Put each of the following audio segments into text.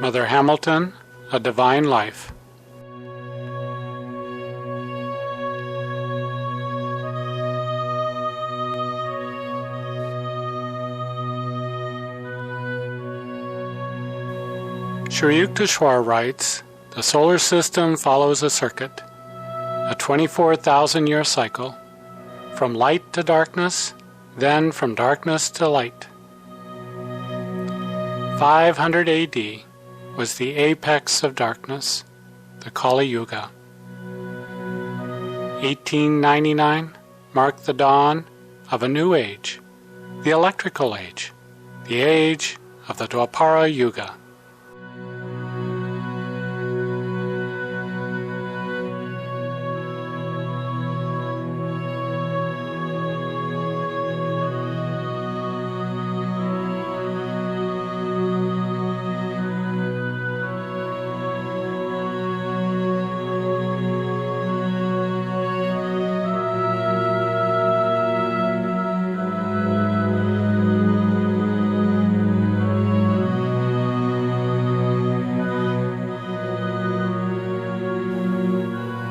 Mother Hamilton, A Divine Life. Sri Yukteswar writes, the solar system follows a circuit, a 24,000-year cycle, from light to darkness, then from darkness to light. 500 AD was the apex of darkness, the Kali Yuga. 1899 marked the dawn of a new age, the electrical age, the age of the Dwapara Yuga.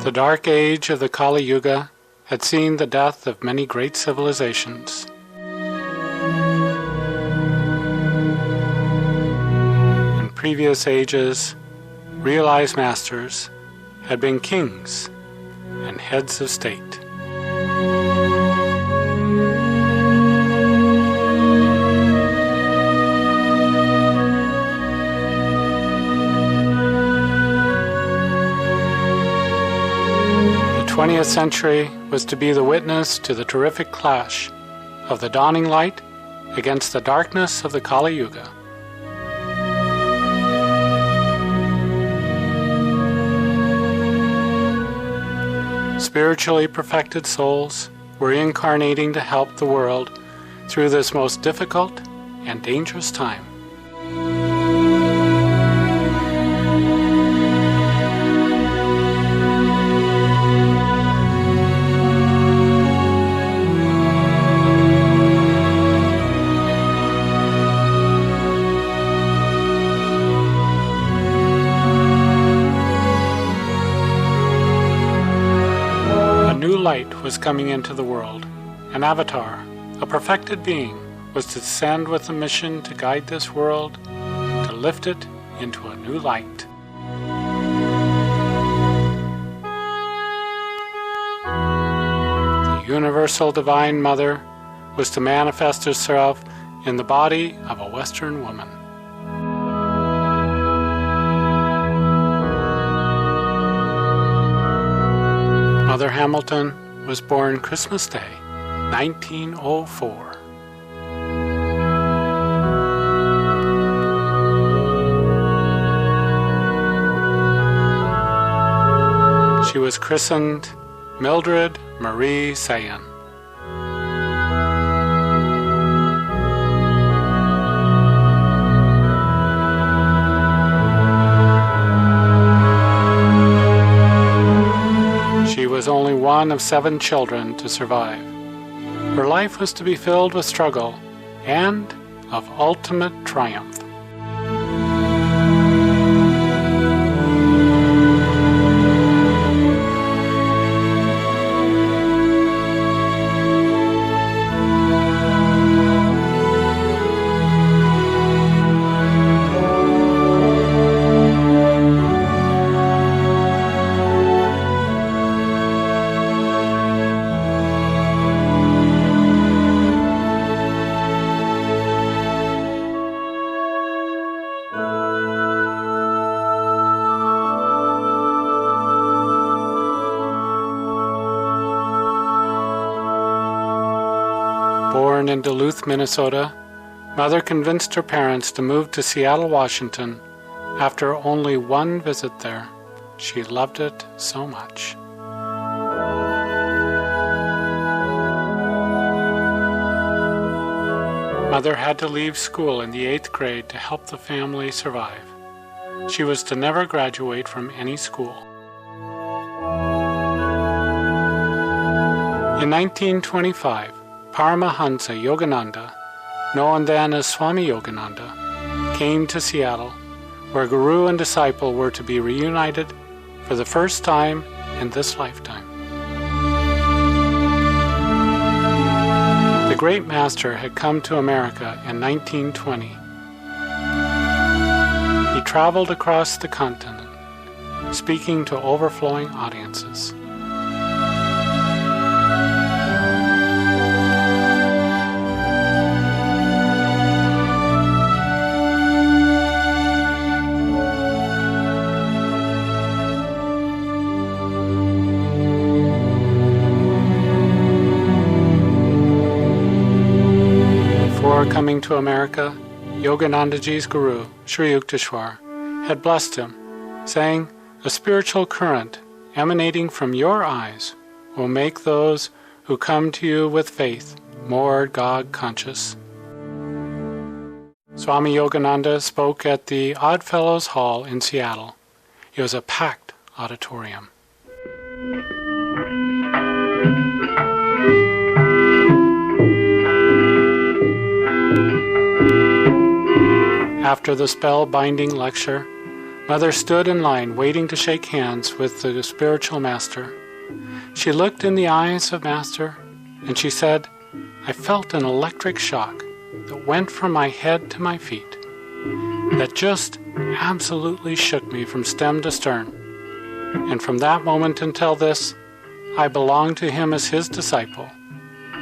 The dark age of the Kali Yuga had seen the death of many great civilizations. In previous ages, realized masters had been kings and heads of state. The 20th century was to be the witness to the terrific clash of the dawning light against the darkness of the Kali Yuga. Spiritually perfected souls were incarnating to help the world through this most difficult and dangerous time. Light was coming into the world. An avatar, a perfected being, was to descend with a mission to guide this world, to lift it into a new light. The Universal Divine Mother was to manifest herself in the body of a Western woman. Mother Hamilton was born Christmas Day, 1904. She was christened Mildred Marie Sayen. She was only one of 7 children to survive. Her life was to be filled with struggle and of ultimate triumph. Born in Duluth, Minnesota, Mother convinced her parents to move to Seattle, Washington after only one visit there. She loved it so much. Mother had to leave school in the 8th grade to help the family survive. She was to never graduate from any school. In 1925, Paramhansa Yogananda, known then as Swami Yogananda, came to Seattle, where Guru and disciple were to be reunited for the first time in this lifetime. The great master had come to America in 1920. He traveled across the continent, speaking to overflowing audiences. Before coming to America, Yoganandaji's guru, Sri Yukteswar, had blessed him, saying, "A spiritual current emanating from your eyes will make those who come to you with faith more God-conscious." Swami Yogananda spoke at the Oddfellows Hall in Seattle. It was a packed auditorium. After the spell-binding lecture, Mother stood in line waiting to shake hands with the spiritual master. She looked in the eyes of Master and she said, "I felt an electric shock that went from my head to my feet, that just absolutely shook me from stem to stern. And from that moment until this, I belong to him as his disciple,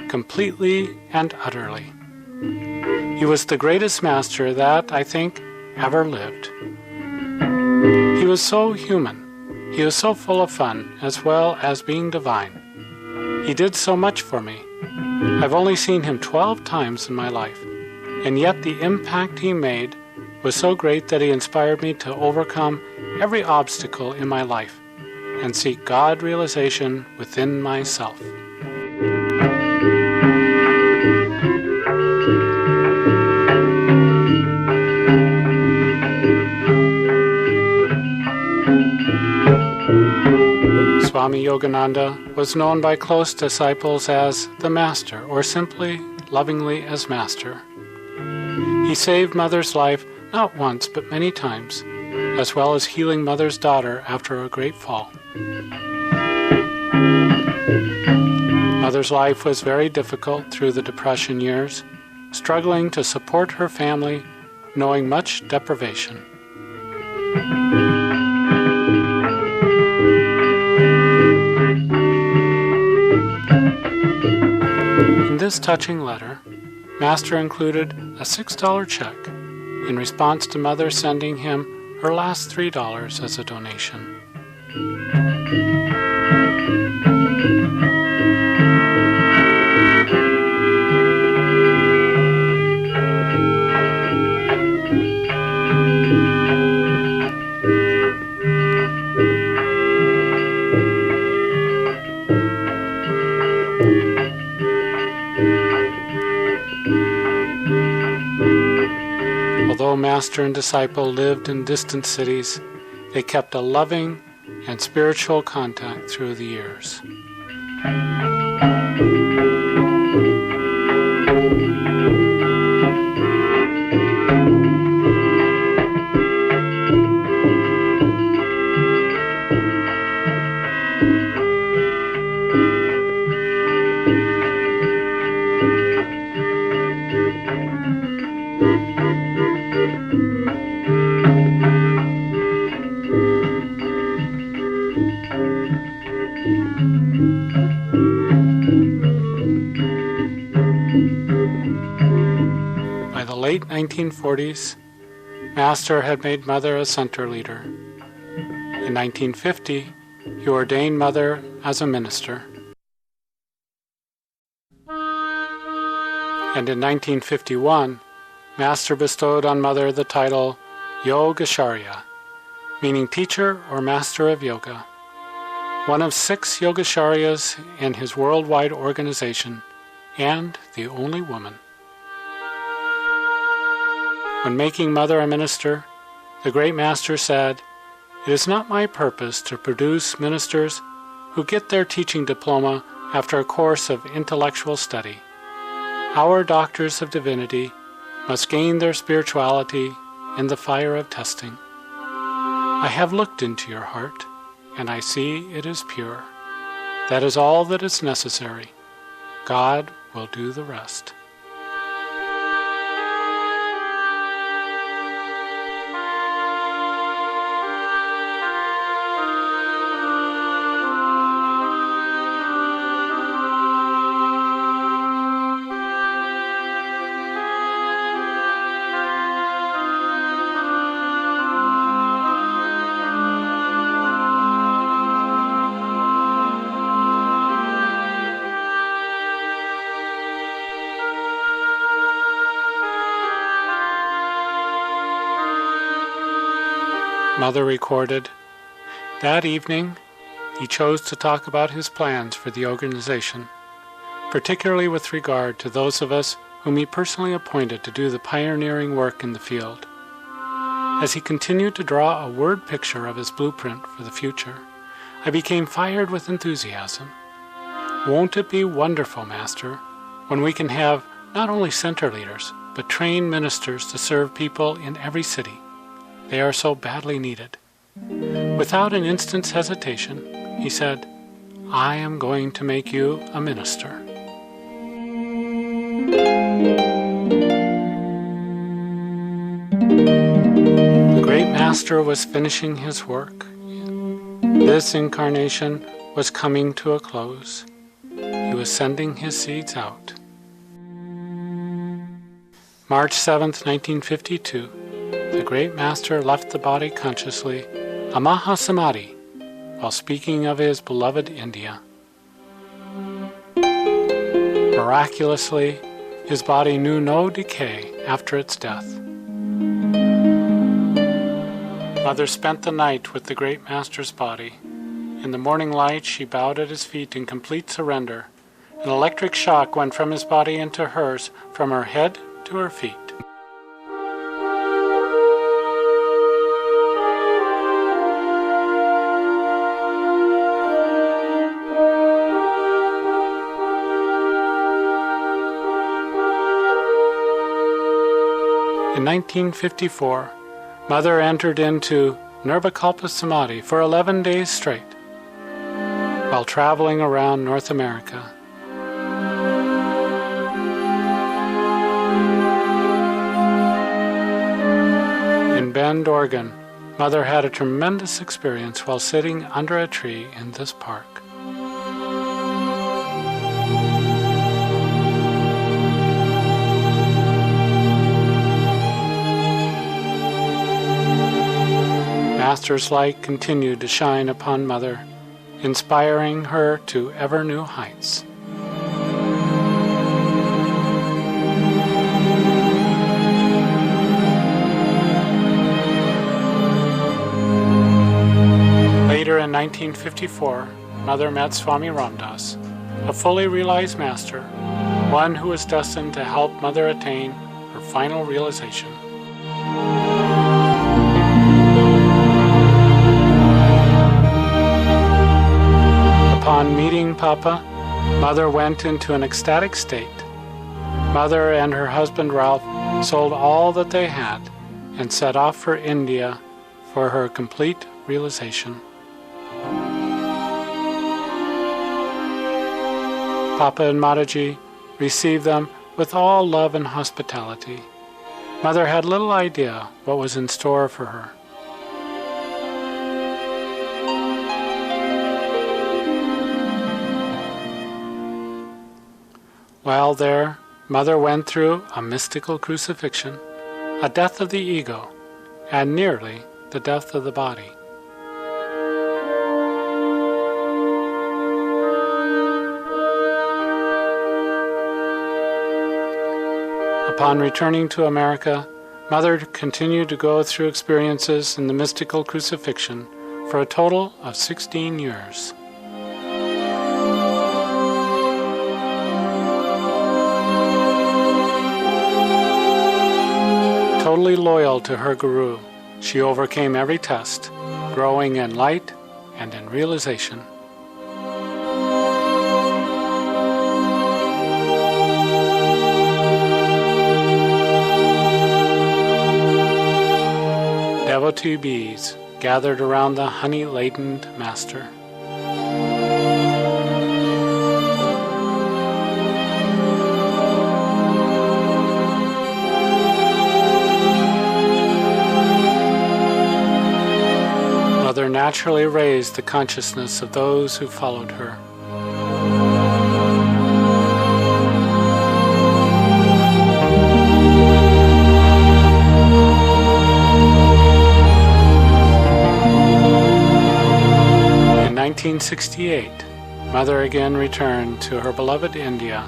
completely and utterly. He was the greatest master that, I think, ever lived. He was so human. He was so full of fun, as well as being divine. He did so much for me. I've only seen him 12 times in my life, and yet the impact he made was so great that he inspired me to overcome every obstacle in my life and seek God realization within myself." Swami Yogananda was known by close disciples as the Master, or simply, lovingly as Master. He saved Mother's life not once but many times, as well as healing Mother's daughter after a great fall. Mother's life was very difficult through the Depression years, struggling to support her family, knowing much deprivation. In this touching letter, Master included a $6 check in response to Mother sending him her last $3 as a donation. Although Master and disciple lived in distant cities, they kept a loving and spiritual contact through the years. Late 1940s, Master had made Mother a center leader. In 1950, he ordained Mother as a minister. And in 1951, Master bestowed on Mother the title Yogacharya, meaning teacher or master of yoga, one of 6 Yogacharyas in his worldwide organization, and the only woman. When making Mother a minister, the great Master said, "It is not my purpose to produce ministers who get their teaching diploma after a course of intellectual study. Our doctors of divinity must gain their spirituality in the fire of testing. I have looked into your heart, and I see it is pure. That is all that is necessary. God will do the rest. Mother recorded, that evening he chose to talk about his plans for the organization, particularly with regard to those of us whom he personally appointed to do the pioneering work in the field. As he continued to draw a word picture of his blueprint for the future, I became fired with enthusiasm. Won't it be wonderful, Master, when we can have not only center leaders, but trained ministers to serve people in every city? They are so badly needed. Without an instant's hesitation, he said, I am going to make you a minister. The great Master was finishing his work. This incarnation was coming to a close. He was sending his seeds out. March 7th, 1952. The great Master left the body consciously, a Mahasamadhi, while speaking of his beloved India. Miraculously, his body knew no decay after its death. Mother spent the night with the great Master's body. In the morning light, she bowed at his feet in complete surrender. An electric shock went from his body into hers, from her head to her feet. In 1954, Mother entered into Nirvikalpa Samadhi for 11 days straight, while traveling around North America. In Bend, Oregon, Mother had a tremendous experience while sitting under a tree in this park. Master's light continued to shine upon Mother, inspiring her to ever new heights. Later in 1954, Mother met Swami Ramdas, a fully realized master, one who was destined to help Mother attain her final realization. Upon meeting Papa, Mother went into an ecstatic state. Mother and her husband Ralph sold all that they had and set off for India for her complete realization. Papa and Mataji received them with all love and hospitality. Mother had little idea what was in store for her. While there, Mother went through a mystical crucifixion, a death of the ego, and nearly the death of the body. Upon returning to America, Mother continued to go through experiences in the mystical crucifixion for a total of 16 years. Totally loyal to her Guru, she overcame every test, growing in light and in realization. Devotee bees gathered around the honey-laden master. Mother naturally raised the consciousness of those who followed her. In 1968, Mother again returned to her beloved India,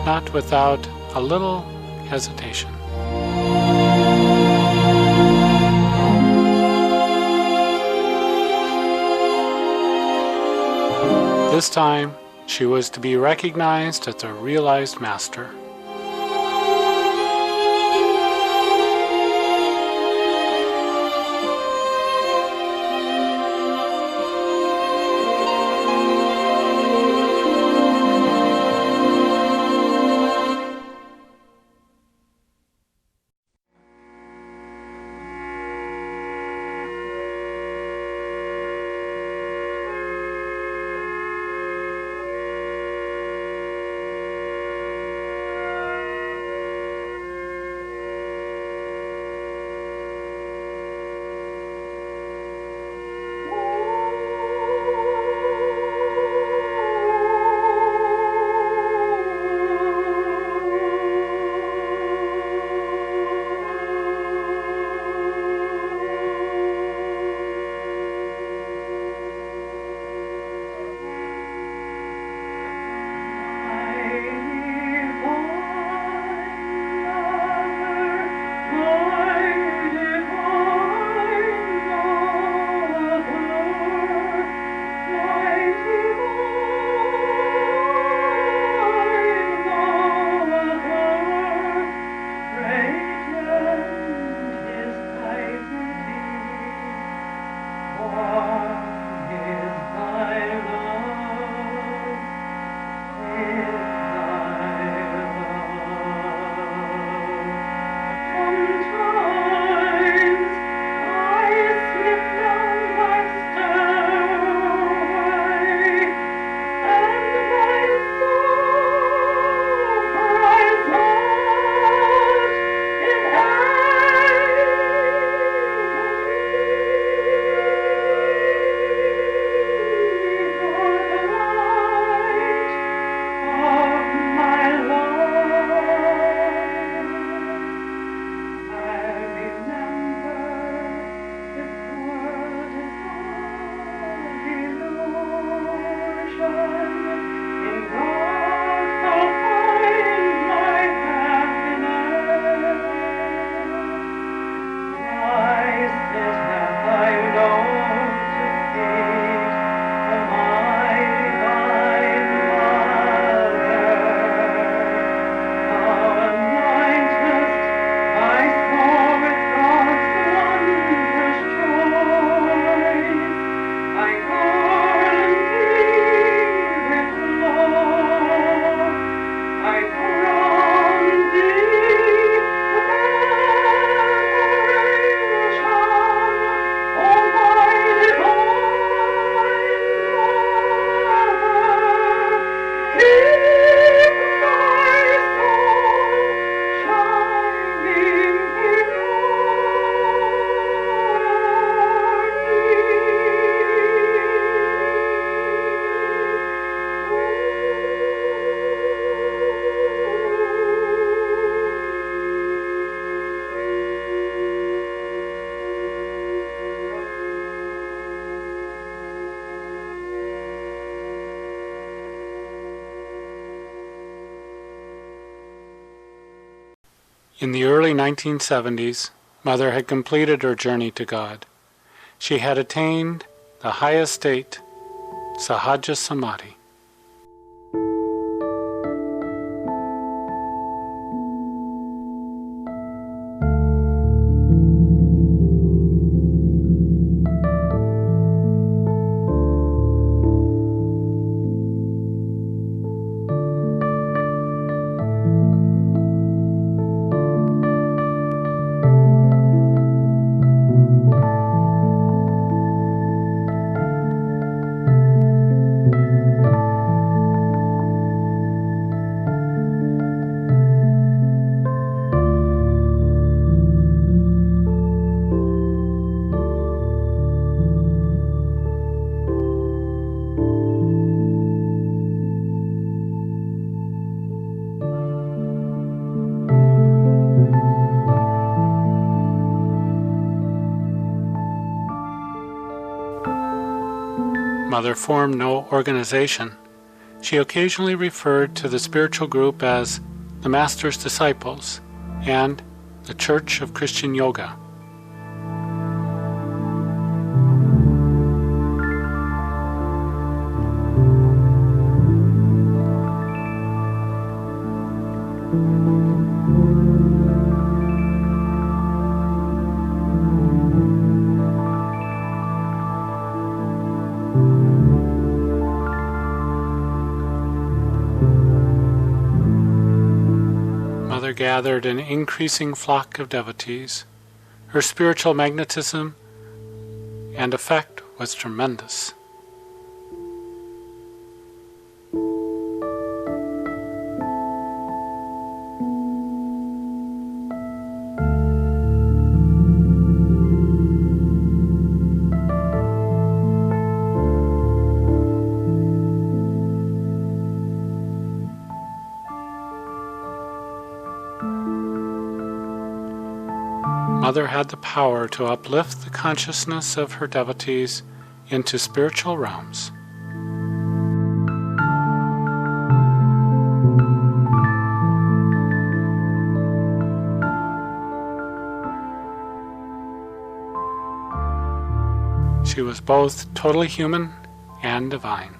not without a little hesitation. This time, she was to be recognized as a realized master. In the early 1970s, Mother had completed her journey to God. She had attained the highest state, Sahaja Samadhi. Mother formed no organization. She occasionally referred to the spiritual group as the Master's Disciples and the Church of Christian Yoga. Mother gathered an increasing flock of devotees. Her spiritual magnetism and effect was tremendous. Mother had the power to uplift the consciousness of her devotees into spiritual realms. She was both totally human and divine.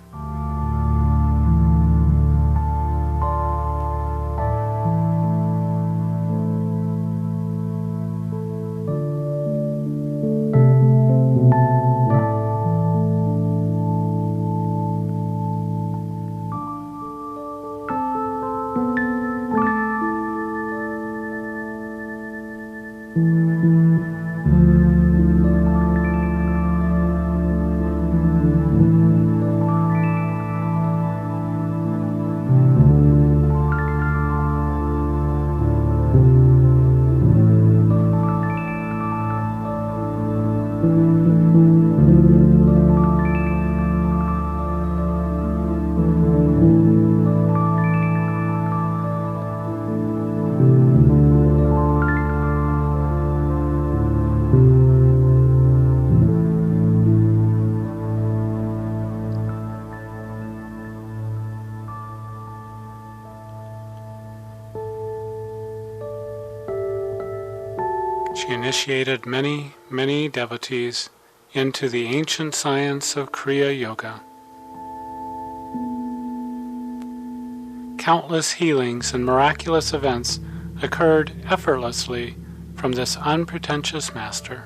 She initiated many, many devotees into the ancient science of Kriya Yoga. Countless healings and miraculous events occurred effortlessly from this unpretentious master.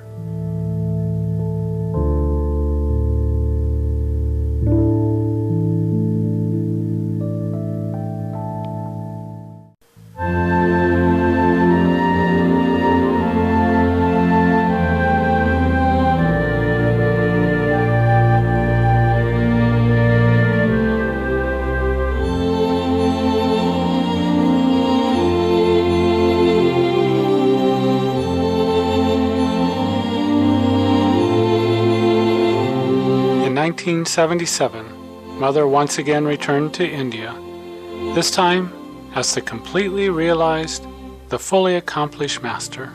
In 1977, Mother once again returned to India, this time as the completely realized, the fully accomplished Master.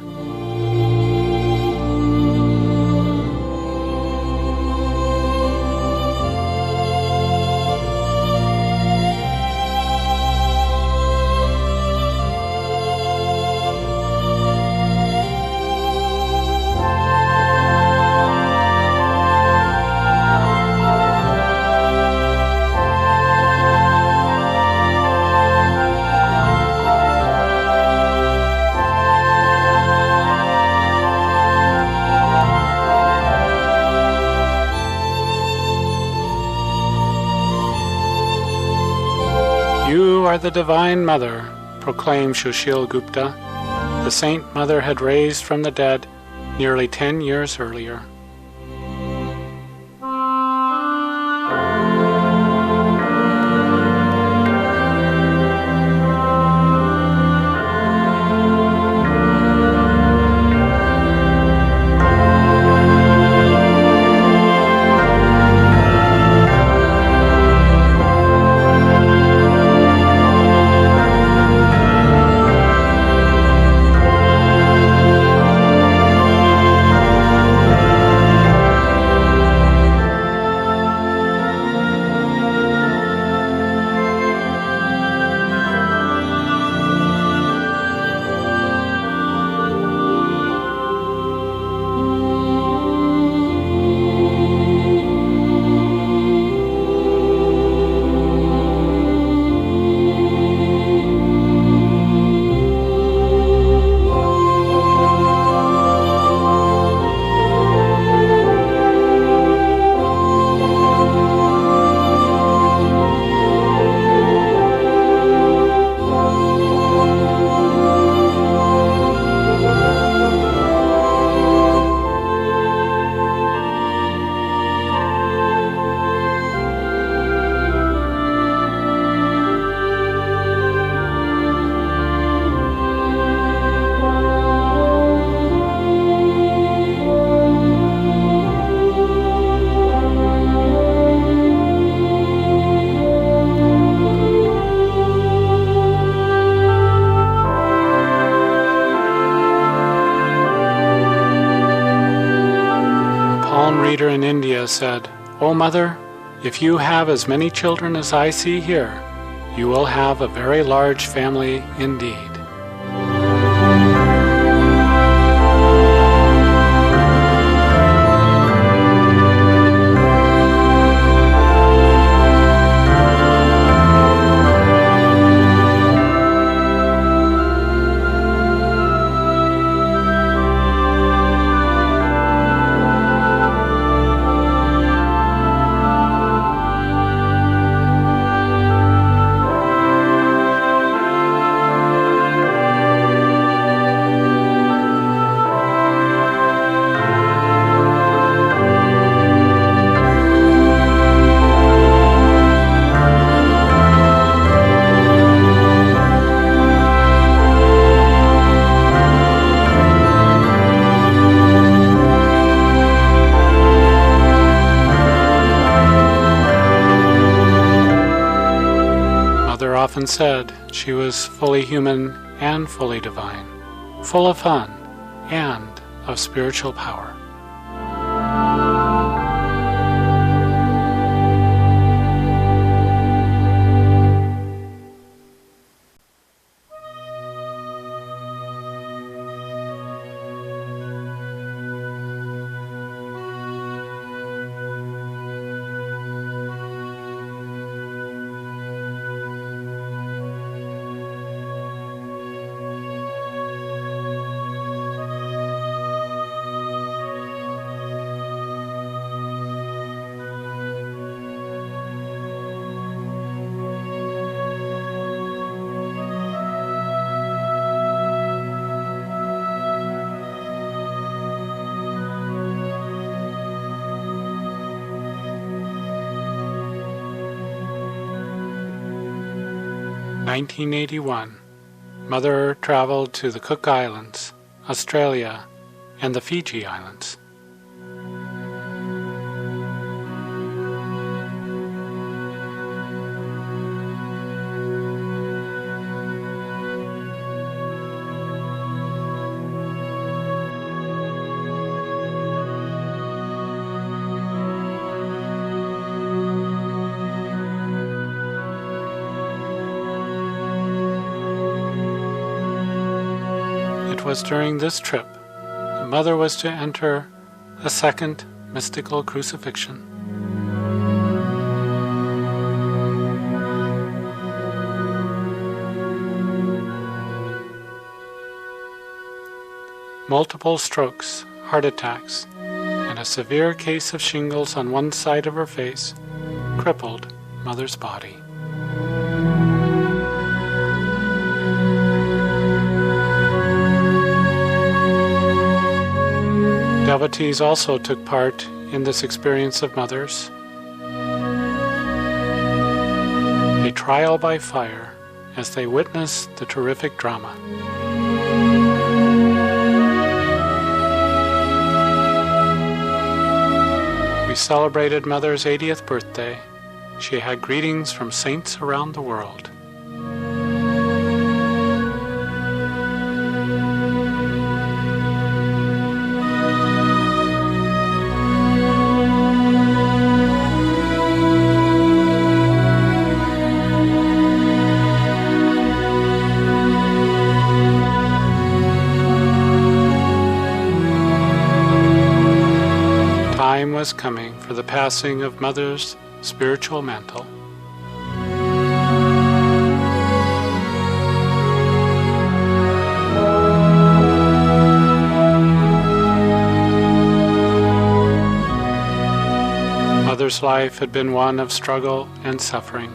You are the Divine Mother, proclaimed Sushil Gupta. The Saint Mother had raised from the dead nearly 10 years earlier. said, "O Mother, if you have as many children as I see here, you will have a very large family indeed." Often said she was fully human and fully divine, full of fun and of spiritual power. In 1981, Mother traveled to the Cook Islands, Australia, and the Fiji Islands. It was during this trip that Mother was to enter a second mystical crucifixion. Multiple strokes, heart attacks, and a severe case of shingles on one side of her face crippled Mother's body. Devotees also took part in this experience of Mother's. A trial by fire as they witnessed the terrific drama. We celebrated Mother's 80th birthday. She had greetings from saints around the world. Time was coming for the passing of Mother's spiritual mantle. Mother's life had been one of struggle and suffering,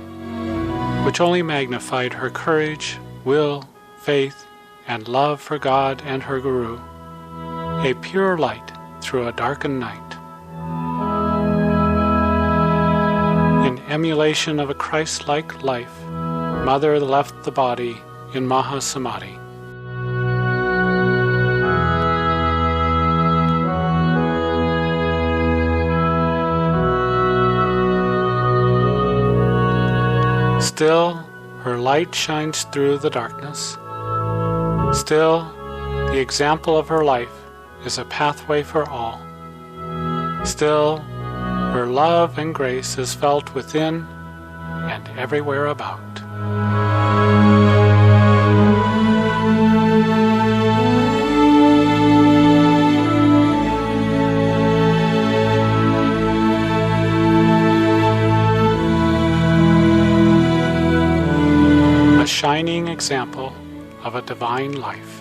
which only magnified her courage, will, faith, and love for God and her Guru, a pure light through a darkened night. In emulation of a Christ-like life, Mother left the body in Mahasamadhi. Still, her light shines through the darkness. Still, the example of her life is a pathway for all. Still, Her love and grace is felt within and everywhere about. A shining example of a divine life.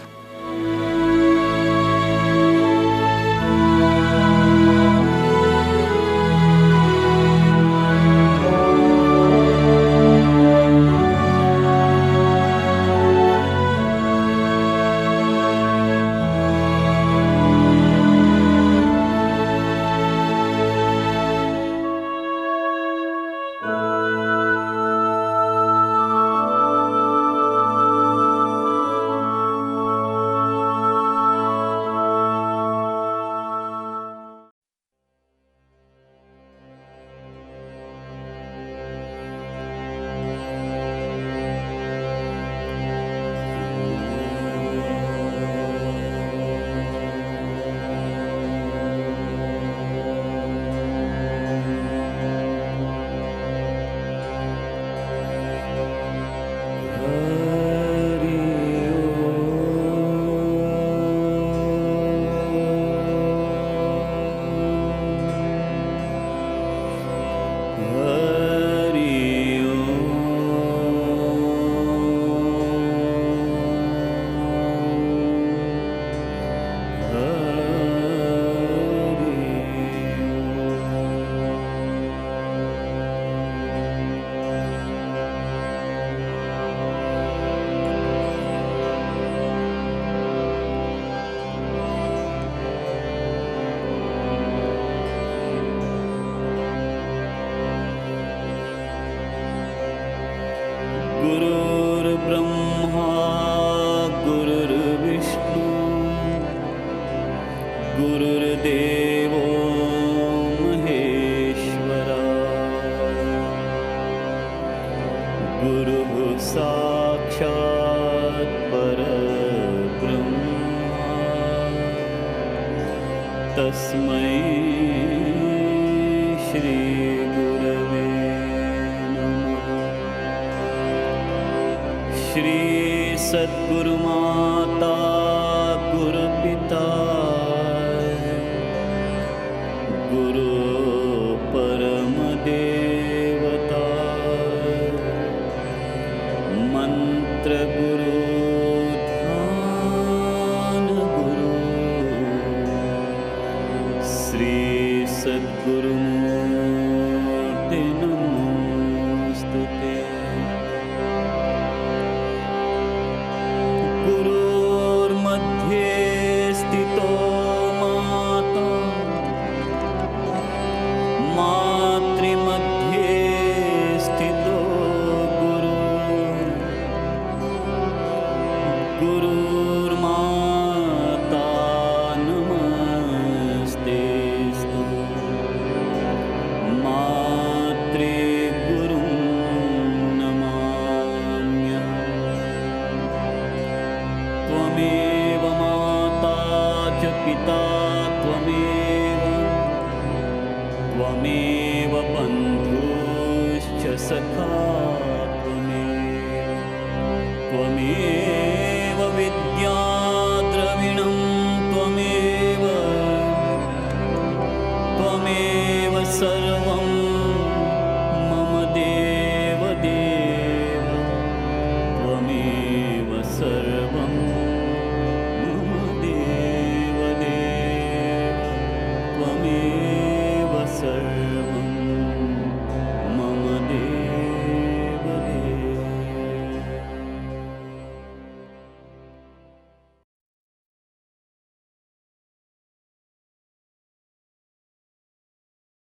गुरुर्ब्रह्मा गुरुर्विष्णु गुरुर्देवो महेश्वरा गुरुः साक्षात् परब्रह्मा तस्मै श्री श्री सद्गुरु माता गुरु पिता गुरु परम देवता मंत्र गुरु ध्यान गुरु श्री सद्गुरु मूर्ति नमोस्तुते। गुरुर्मध्ये स्थितो माता मातृमध्ये स्थितो गुरु गुरुर्माता नमस्तेस्तु मातृगुरुं नमाम्यहम्। त्वमेव माता च पिता त्वमेव बन्धुश्च सखा त्वमेव